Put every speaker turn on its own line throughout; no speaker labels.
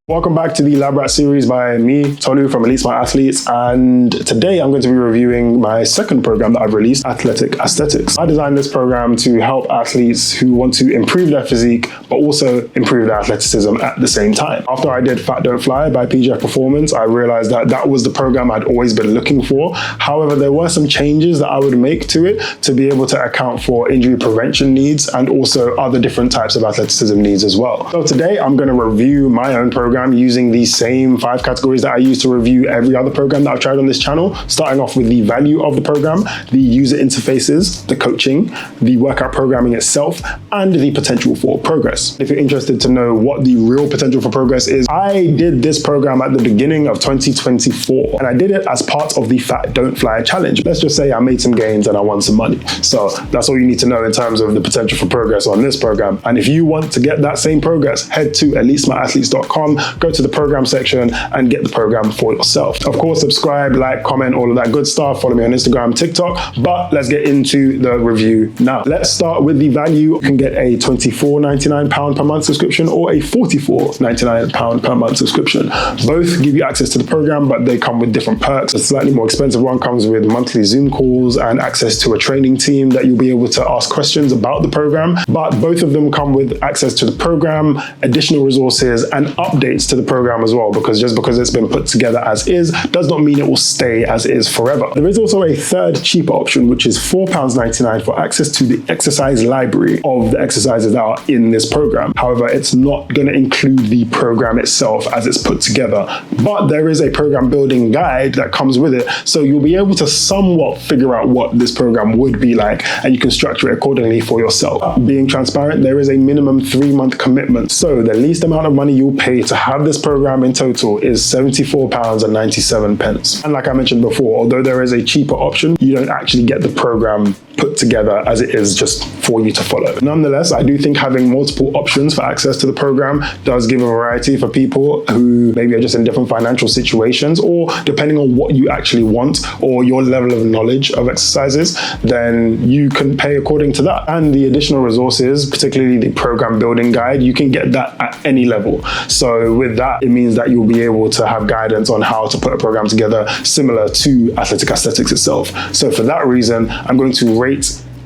Welcome back to the Lab Rat series by me, Tolu from Elite Smart Athletes, and today I'm going to be reviewing my second program that I've released, Athletic Aesthetics. I designed this program to help athletes who want to improve their physique, but also improve their athleticism at the same time. After I did Fat Don't Fly by PJF Performance, I realized that that was the program I'd always been looking for. However, there were some changes that I would make to it to be able to account for injury prevention needs and also other different types of athleticism needs as well. So today I'm going to review my own program using these same 5 categories that I use to review every other program that I've tried on this channel, starting off with the value of the program, the user interfaces, the coaching, the workout programming itself, and the potential for progress. If you're interested to know what the real potential for progress is, I did this program at the beginning of 2024, and I did it as part of the Fat Don't Fly challenge. Let's just say I made some gains and I won some money. So that's all you need to know in terms of the potential for progress on this program. And if you want to get that same progress, head to elitesmartathletes.com, go to the program section and get the program for yourself. Of course, subscribe, like, comment, all of that good stuff. Follow me on Instagram, TikTok, but let's get into the review now. Let's start with the value. You can get a £24.99 per month subscription or a £44.99 per month subscription. Both give you access to the program, but they come with different perks. The slightly more expensive one comes with monthly Zoom calls and access to a training team that you'll be able to ask questions about the program. But both of them come with access to the program, additional resources, and updates to the program as well, because just because it's been put together as is does not mean it will stay as is forever. There is also a third cheaper option, which is £4.99 for access to the exercise library of the exercises that are in this program. However, it's not going to include the program itself as it's put together, but there is a program building guide that comes with it, so you'll be able to somewhat figure out what this program would be like, and you can structure it accordingly for yourself. Being transparent, there is a minimum 3-month commitment, so the least amount of money you'll pay to have this program in total is £74.97. And like I mentioned before, although there is a cheaper option, you don't actually get the program put together as it is just for you to follow. Nonetheless, I do think having multiple options for access to the program does give a variety for people who maybe are just in different financial situations, or depending on what you actually want or your level of knowledge of exercises, then you can pay according to that. And the additional resources, particularly the program building guide, you can get that at any level. So with that, it means that you'll be able to have guidance on how to put a program together similar to Athletic Aesthetics itself. So for that reason, I'm going to rate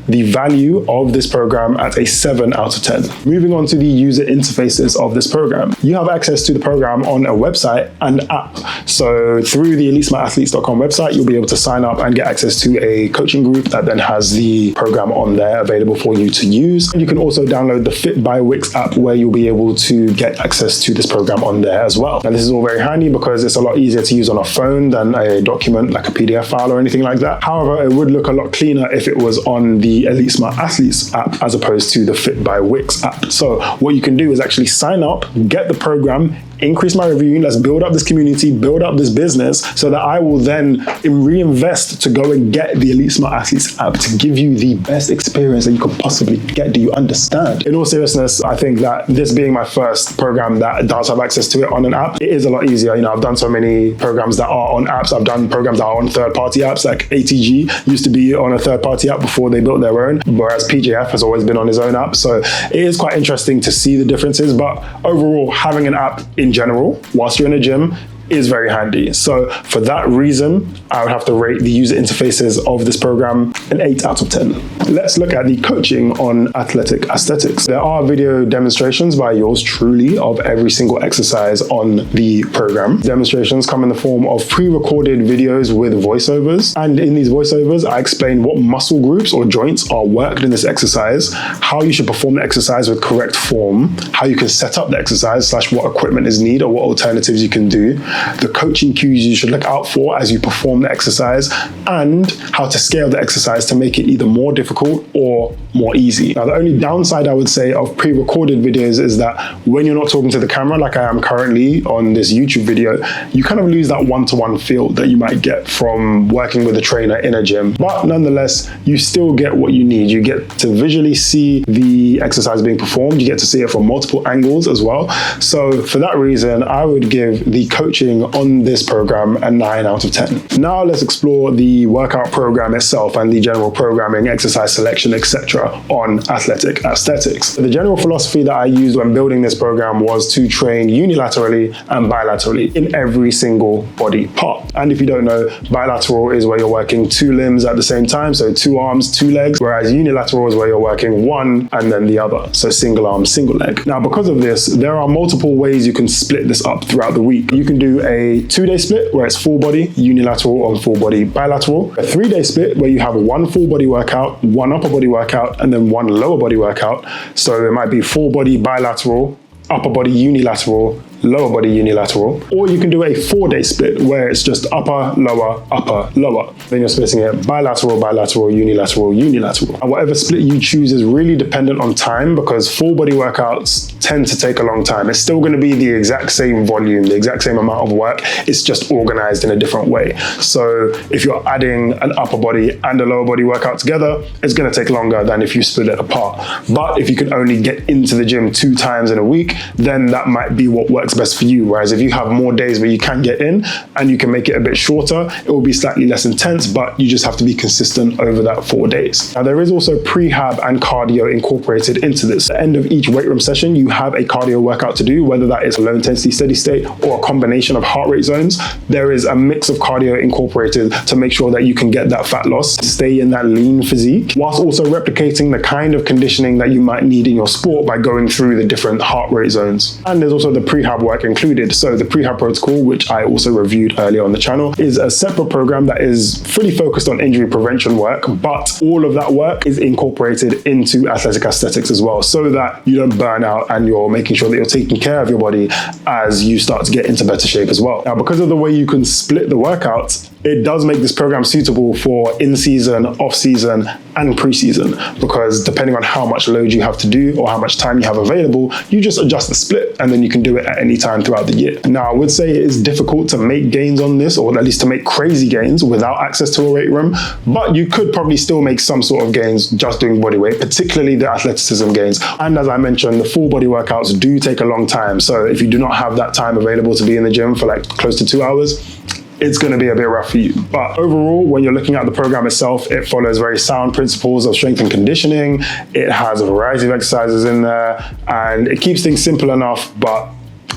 the value of this program at a 7 out of 10. Moving on to the user interfaces of this program. You have access to the program on a website and app. So through the elitesmartathletes.com website, you'll be able to sign up and get access to a coaching group that then has the program on there available for you to use. And you can also download the Fit by Wix app, where you'll be able to get access to this program on there as well. And this is all very handy because it's a lot easier to use on a phone than a document like a PDF file or anything like that. However, it would look a lot cleaner if it was on the Elite Smart Athletes app as opposed to the Fit by Wix app. So what you can do is actually sign up, get the program, increase my review, let's build up this community, build up this business, so that I will then reinvest to go and get the Elite Smart Athletes app to give you the best experience that you could possibly get. Do you understand? In all seriousness, I think that this being my first program that does have access to it on an app, it is a lot easier. You know, I've done so many programs that are on apps. I've done programs that are on third-party apps, like ATG used to be on a third-party app before they built their own, whereas PJF has always been on his own app. So it is quite interesting to see the differences, but overall, having an app in general whilst you're in a gym is very handy. So for that reason, I would have to rate the user interfaces of this program an 8 out of 10. Let's look at the coaching on Athletic Aesthetics. There are video demonstrations by yours truly of every single exercise on the program. Demonstrations come in the form of pre-recorded videos with voiceovers. And in these voiceovers, I explain what muscle groups or joints are worked in this exercise, how you should perform the exercise with correct form, how you can set up the exercise / what equipment is needed or what alternatives you can do, the coaching cues you should look out for as you perform the exercise, and how to scale the exercise to make it either more difficult or more easy. Now, the only downside I would say of pre-recorded videos is that when you're not talking to the camera, like I am currently on this YouTube video, you kind of lose that one-to-one feel that you might get from working with a trainer in a gym. But nonetheless, you still get what you need. You get to visually see the exercise being performed. You get to see it from multiple angles as well. So for that reason, I would give the coaching rating on this program a 9 out of 10. Now let's explore the workout program itself and the general programming, exercise selection, etc. on athletic aesthetics. The general philosophy that I used when building this program was to train unilaterally and bilaterally in every single body part. And if you don't know, bilateral is where you're working 2 limbs at the same time, so 2 arms, 2 legs, whereas unilateral is where you're working 1 and then the other, so single arm, single leg. Now, because of this, there are multiple ways you can split this up throughout the week. You can do a 2-day split where it's full body unilateral or full body bilateral, a 3-day split where you have 1 full body workout, 1 upper body workout, and then 1 lower body workout. So it might be full body bilateral, upper body unilateral, lower body unilateral, or you can do a 4-day split where it's just upper, lower. Then you're splitting it bilateral, bilateral, unilateral, unilateral. And whatever split you choose is really dependent on time, because full body workouts tend to take a long time. It's still going to be the exact same volume, the exact same amount of work. It's just organized in a different way. So if you're adding an upper body and a lower body workout together, it's going to take longer than if you split it apart. But if you can only get into the gym 2 times in a week, then that might be what works best for you. Whereas if you have more days where you can get in and you can make it a bit shorter, it will be slightly less intense, but you just have to be consistent over that 4 days. Now, there is also prehab and cardio incorporated into this. At the end of each weight room session, you have a cardio workout to do, whether that is low intensity steady state or a combination of heart rate zones. There is a mix of cardio incorporated to make sure that you can get that fat loss, stay in that lean physique, whilst also replicating the kind of conditioning that you might need in your sport by going through the different heart rate zones. And there's also the prehab work included. So the prehab protocol, which I also reviewed earlier on the channel, is a separate program that is fully focused on injury prevention work, but all of that work is incorporated into athletic aesthetics as well, so that you don't burn out and you're making sure that you're taking care of your body as you start to get into better shape as well. Now, because of the way you can split the workouts, it does make this program suitable for in-season, off-season, and pre-season, because depending on how much load you have to do or how much time you have available, you just adjust the split and then you can do it at any time throughout the year. Now, I would say it is difficult to make gains on this, or at least to make crazy gains without access to a weight room, but you could probably still make some sort of gains just doing body weight, particularly the athleticism gains. And as I mentioned, the full body workouts do take a long time. So if you do not have that time available to be in the gym for like close to 2 hours, it's going to be a bit rough for you. But overall, when you're looking at the program itself, it follows very sound principles of strength and conditioning. It has a variety of exercises in there, and it keeps things simple enough, but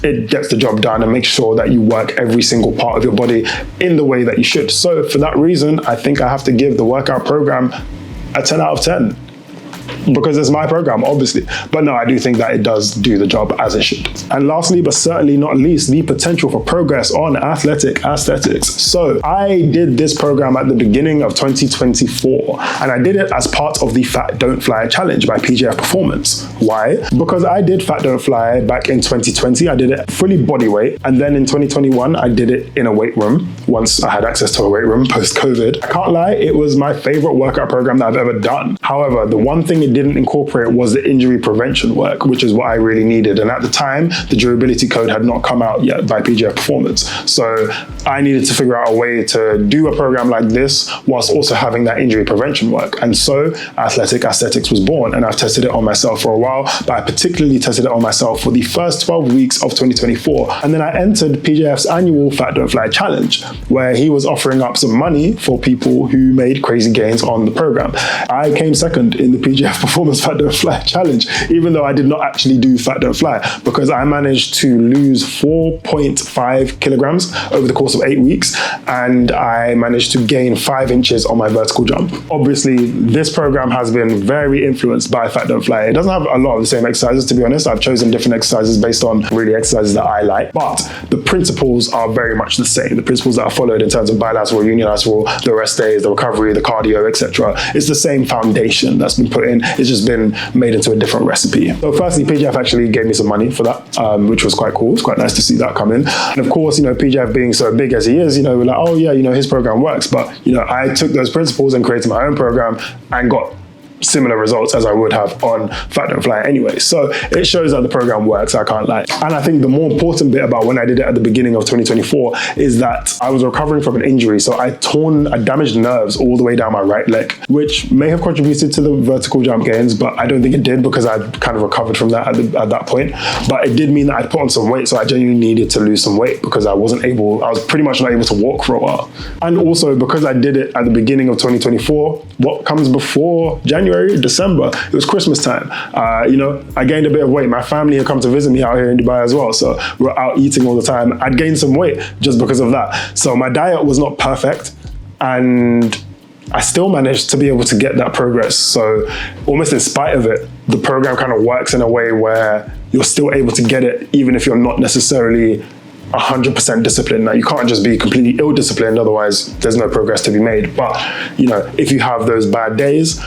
it gets the job done and makes sure that you work every single part of your body in the way that you should. So for that reason, I think I have to give the workout program a 10 out of 10. Because it's my program, obviously. But no, I do think that it does do the job as it should. And lastly, but certainly not least, the potential for progress on athletic aesthetics. So I did this program at the beginning of 2024, and I did it as part of the Fat Don't Fly challenge by PJF Performance. Why? Because I did Fat Don't Fly back in 2020. I did it fully body weight, and then in 2021, I did it in a weight room once I had access to a weight room post-COVID. I can't lie, it was my favorite workout program that I've ever done. However, the one thing it didn't incorporate was the injury prevention work, which is what I really needed. And at the time, the durability code had not come out yet by PJF Performance. So I needed to figure out a way to do a program like this whilst also having that injury prevention work. And so Athletic Aesthetics was born, and I've tested it on myself for a while, but I particularly tested it on myself for the first 12 weeks of 2024. And then I entered PJF's annual Fat Don't Fly challenge, where he was offering up some money for people who made crazy gains on the program. I came second in the PJF Performance Fat Don't Fly challenge, even though I did not actually do Fat Don't Fly, because I managed to lose 4.5 kilograms over the course of 8 weeks, and I managed to gain 5 inches on my vertical jump. Obviously, this program has been very influenced by Fat Don't Fly. It doesn't have a lot of the same exercises, to be honest. I've chosen different exercises based on really exercises that I like, but the principles are very much the same. The principles that are followed in terms of bilateral, unilateral, the rest days, the recovery, the cardio, etc. It's the same foundation that's been put in. It's just been made into a different recipe. So firstly, PJF actually gave me some money for that, which was quite cool. It's quite nice to see that come in. And of course, PJF being so big as he is, we're like, oh yeah, his program works. But, I took those principles and created my own program and got similar results as I would have on Fat Don't Fly anyway. So it shows that the program works, I can't lie. And I think the more important bit about when I did it at the beginning of 2024 is that I was recovering from an injury. So I damaged nerves all the way down my right leg, which may have contributed to the vertical jump gains, but I don't think it did because I'd kind of recovered from that at that point. But it did mean that I'd put on some weight. So I genuinely needed to lose some weight because I was pretty much not able to walk for a while. And also because I did it at the beginning of 2024, what comes before January, December, it was Christmas time. I gained a bit of weight. My family had come to visit me out here in Dubai as well. So we're out eating all the time. I'd gained some weight just because of that. So my diet was not perfect, and I still managed to be able to get that progress. So almost in spite of it, the program kind of works in a way where you're still able to get it, even if you're not necessarily 100% disciplined. Now, you can't just be completely ill-disciplined, otherwise there's no progress to be made. But, if you have those bad days,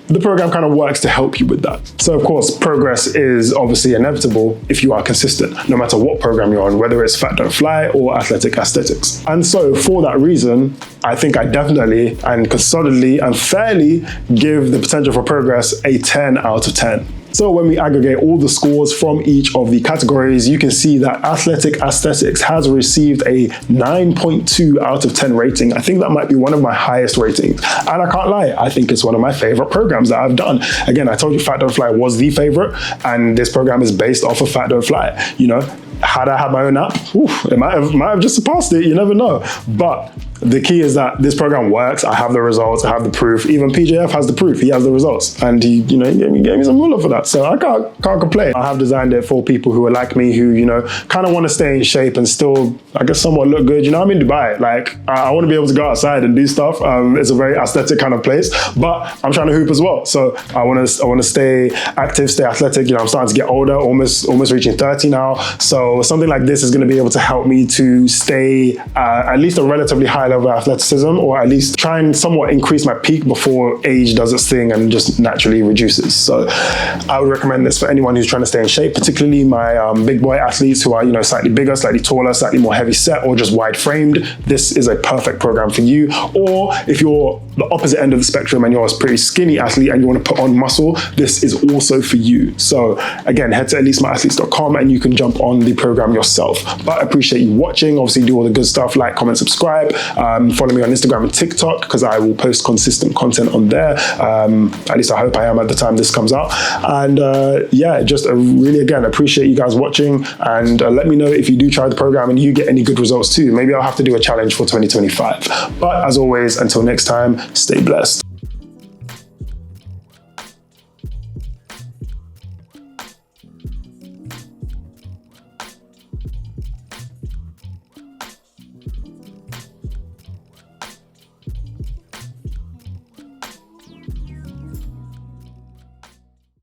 the program kind of works to help you with that. So of course, progress is obviously inevitable if you are consistent, no matter what program you're on, whether it's Fat Don't Fly or Athletic Aesthetics. And so for that reason, I think I definitely and solidly and fairly give the potential for progress a 10 out of 10. So when we aggregate all the scores from each of the categories, you can see that Athletic Aesthetics has received a 9.2 out of 10 rating. I think that might be one of my highest ratings. And I can't lie, I think it's one of my favorite programs that I've done. Again, I told you Fat Don't Fly was the favorite, and this program is based off of Fat Don't Fly. Had I had my own app, it might have just surpassed it, you never know. But the key is that this program works. I have the results, I have the proof. Even PJF has the proof, he has the results. And he gave me some moolah for that. So I can't complain. I have designed it for people who are like me, who, kind of want to stay in shape and still, I guess, somewhat look good. I'm in Dubai. Like, I want to be able to go outside and do stuff. It's a very aesthetic kind of place, but I'm trying to hoop as well. So I want to stay active, stay athletic. I'm starting to get older, almost reaching 30 now. So something like this is going to be able to help me to stay at least a relatively high level of athleticism, or at least try and somewhat increase my peak before age does its thing and just naturally reduces. So I would recommend this for anyone who's trying to stay in shape, particularly my big boy athletes who are slightly bigger, slightly taller, slightly more heavy set, or just wide framed. This is a perfect program for you. Or if you're the opposite end of the spectrum and you're a pretty skinny athlete and you want to put on muscle, this is also for you. So again, head to elitesmartathletes.com and you can jump on the program yourself. But I appreciate you watching. Obviously, do all the good stuff, like, comment, subscribe. Follow me on Instagram and TikTok because I will post consistent content on there. At least I hope I am at the time this comes out. And just really, again, appreciate you guys watching, and let me know if you do try the program and you get any good results too. Maybe I'll have to do a challenge for 2025. But as always, until next time, stay blessed.